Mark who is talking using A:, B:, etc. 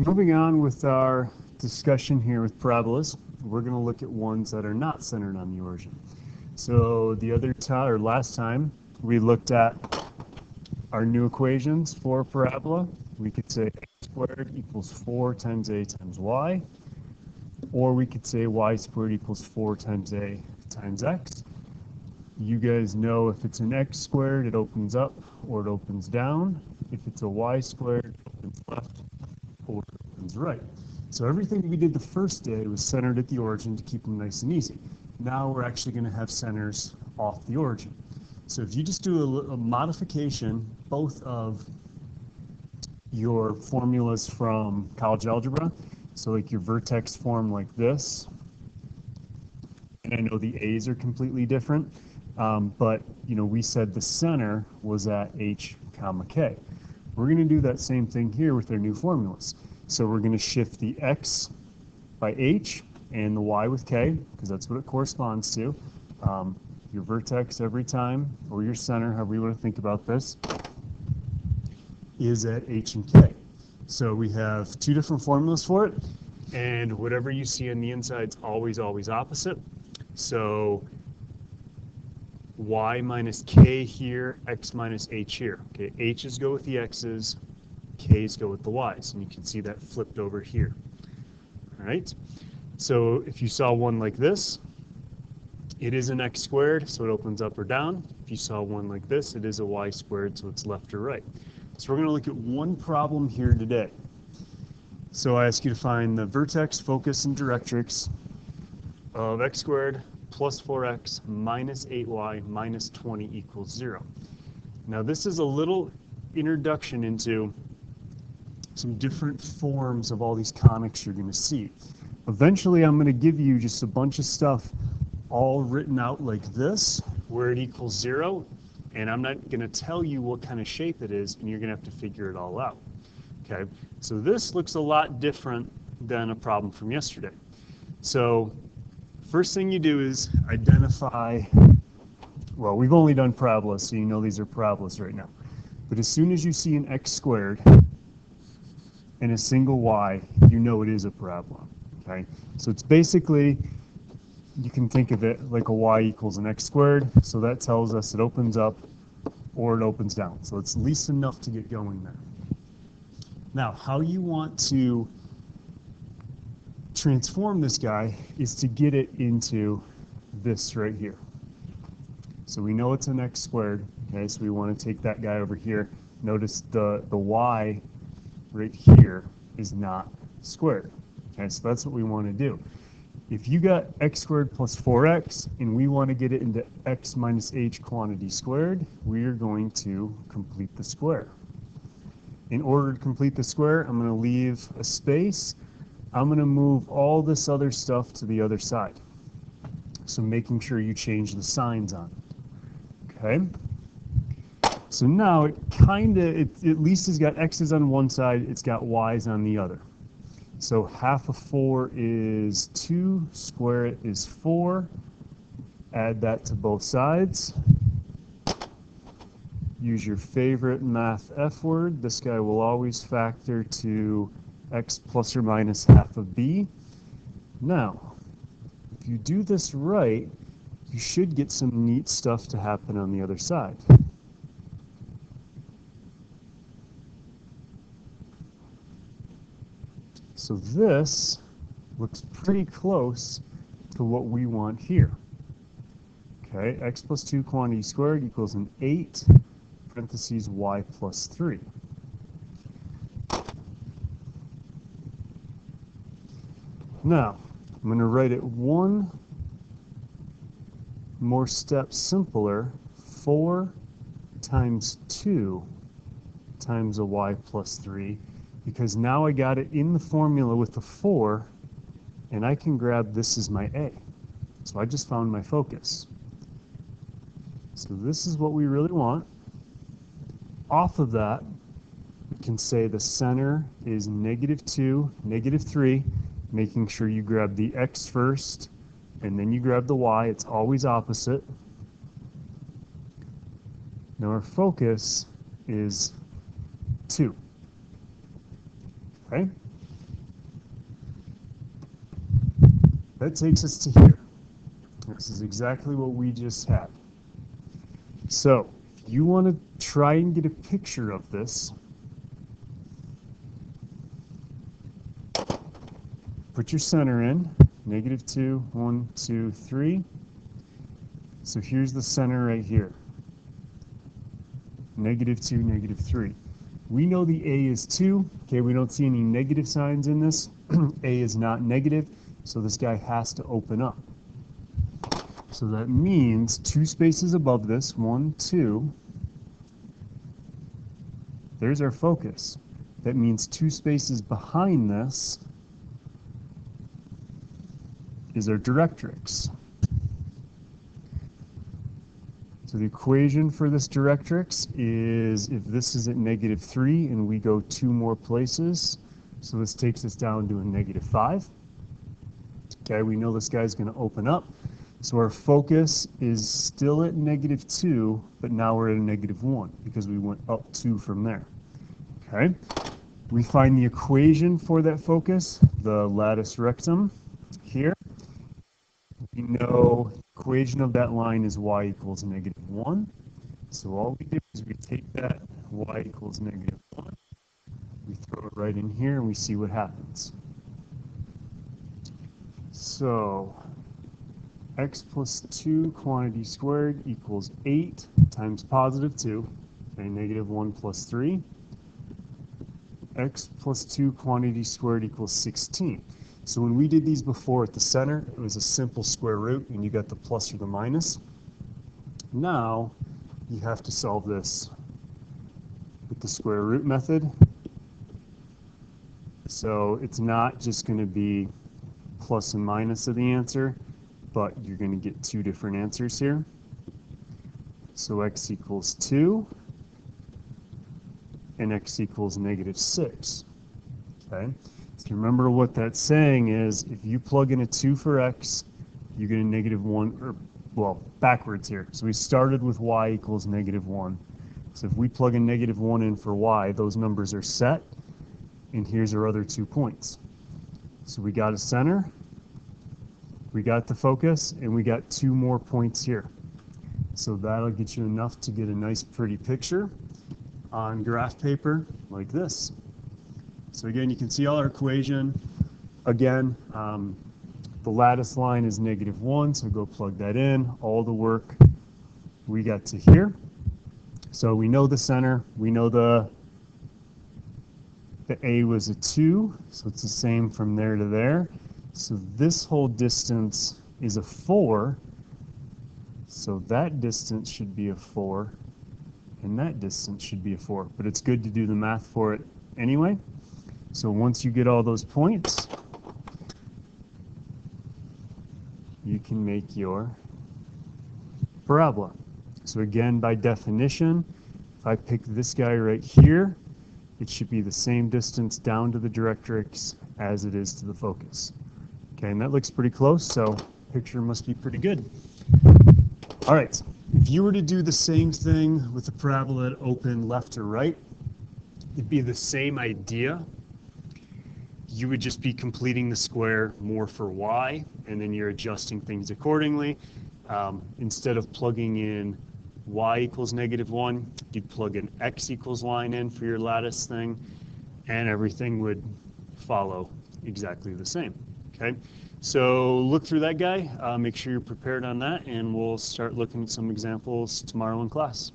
A: Moving on with our discussion here with parabolas, we're going to look at ones that are not centered on the origin. So the other time, or last time, we looked at our new equations for a parabola. We could say x squared equals 4 times a times y, or we could say y squared equals 4 times a times x. You guys know if it's an x squared, it opens up or it opens down. If it's a y squared, it opens left or it opens right. So everything we did the first day was centered at the origin to keep them nice and easy. Now we're actually going to have centers off the origin. So if you just do a modification, both of your formulas from college algebra, so like your vertex form like this, and I know the A's are completely different, but we said the center was at h comma k. We're going to do that same thing here with our new formulas. So we're going to shift the x by h and the y with k, because that's what it corresponds to. Your vertex every time, or your center, however you want to think about this, is at h and k. So we have two different formulas for it, and whatever you see on the inside is always, always opposite. So y minus k here, x minus h here. Okay, h's go with the x's, k's go with the y's, and you can see that flipped over here. All right, so if you saw one like this, it is an x squared, so it opens up or down. If you saw one like this, it is a y squared, so it's left or right. So we're going to look at one problem here today. So I ask you to find the vertex, focus, and directrix of x squared plus 4x minus 8y minus 20 equals 0. Now this is a little introduction into some different forms of all these conics you're going to see. Eventually I'm going to give you just a bunch of stuff all written out like this, where it equals 0, and I'm not going to tell you what kind of shape it is, and you're going to have to figure it all out. Okay, so this looks a lot different than a problem from yesterday. So first thing you do is identify, well, we've only done parabolas, so you know these are parabolas right now. But as soon as you see an x squared and a single y, you know it is a parabola. Okay, so it's basically, you can think of it like a y equals an x squared, so that tells us it opens up or it opens down. So it's at least enough to get going there. Now, how you want to transform this guy is to get it into this right here. So we know it's an x squared, okay, so we want to take that guy over here. Notice the y right here is not squared. Okay, so that's what we want to do. If you got x squared plus 4x and we want to get it into x minus h quantity squared, we are going to complete the square. In order to complete the square, I'm going to leave a space. I'm going to move all this other stuff to the other side. So making sure you change the signs on it. Okay? So now it at least has got x's on one side, it's got y's on the other. So half of 4 is 2, square it is 4. Add that to both sides. Use your favorite math F word. This guy will always factor to x plus or minus half of b. Now, if you do this right, you should get some neat stuff to happen on the other side. So this looks pretty close to what we want here. Okay, x plus 2 quantity squared equals an 8, parentheses y plus 3. Now, I'm going to write it one more step simpler. 4 times 2 times a y plus 3, because now I got it in the formula with the 4, and I can grab this as my a. So I just found my focus. So this is what we really want. Off of that, we can say the center is -2, -3, making sure you grab the x first, and then you grab the y. It's always opposite. Now our focus is 2. Okay? That takes us to here. This is exactly what we just had. So if you want to try and get a picture of this, put your center in, -2, 1, 2, 3. So here's the center right here, -2, -3. We know the A is 2. Okay, we don't see any negative signs in this. A is not negative, so this guy has to open up. So that means 2 spaces above this, 1, 2. There's our focus. That means 2 spaces behind this is our directrix. So the equation for this directrix is if this is at -3 and we go 2 more places, so this takes us down to a -5. Okay, we know this guy's going to open up. So our focus is still at -2, but now we're at a -1 because we went up 2 from there. Okay, we find the equation for that focus, the latus rectum here. We know the equation of that line is y equals -1. So all we do is we take that y equals -1, we throw it right in here, and we see what happens. So x plus 2 quantity squared equals 8 times +2, okay, -1 plus 3. X plus 2 quantity squared equals 16. So when we did these before at the center, it was a simple square root, and you got the plus or the minus. Now, you have to solve this with the square root method. So it's not just going to be plus and minus of the answer, but you're going to get 2 different answers here. So x equals 2, and x equals -6. Okay? So remember what that's saying is if you plug in a 2 for x, you get a -1, or well, backwards here. So we started with y equals -1. So if we plug a -1 in for y, those numbers are set, and here's our other 2 points. So we got a center, we got the focus, and we got 2 more points here. So that'll get you enough to get a nice pretty picture on graph paper like this. So again, you can see all our equation. Again, the lattice line is -1, so go plug that in. All the work we got to here. So we know the center, we know the A was a 2, so it's the same from there to there. So this whole distance is a 4, so that distance should be a 4, and that distance should be a 4. But it's good to do the math for it anyway. So once you get all those points, you can make your parabola. So again, by definition, if I pick this guy right here, it should be the same distance down to the directrix as it is to the focus. Okay, and that looks pretty close, so picture must be pretty good. All right, if you were to do the same thing with the parabola open left or right, it'd be the same idea. You would just be completing the square more for y, and then you're adjusting things accordingly. Instead of plugging in y equals -1, you'd plug an x equals line in for your lattice thing, and everything would follow exactly the same. Okay, so look through that guy, make sure you're prepared on that, and we'll start looking at some examples tomorrow in class.